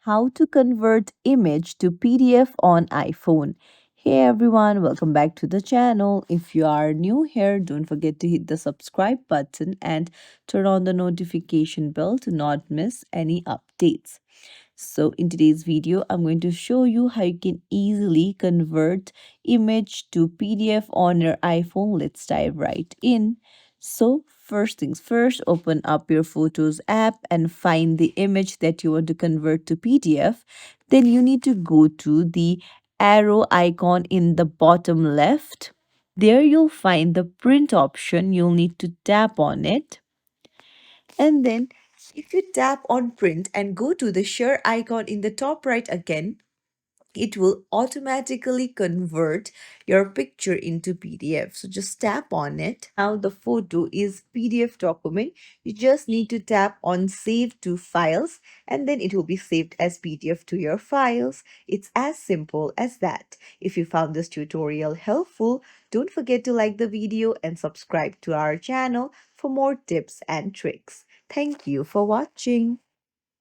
how to convert image to PDF on iPhone. Hey everyone, welcome back to the channel. If you are new here, don't forget to hit the subscribe button and turn on the notification bell to not miss any updates. So in today's video, I'm going to show you how you can easily convert image to PDF on your iPhone. Let's dive right in. So first things first, open up your Photos app and find the image that you want to convert to PDF. Then you need to go to the arrow icon in the bottom left. There you'll find the print option. You'll need to tap on it. And then if you tap on print and go to the share icon in the top right again, it will automatically convert your picture into PDF. So just tap on it. Now the photo is PDF document. You just need to tap on save to files and then it will be saved as PDF to your files. It's as simple as that. If you found this tutorial helpful, don't forget to like the video and subscribe to our channel for more tips and tricks. Thank you for watching.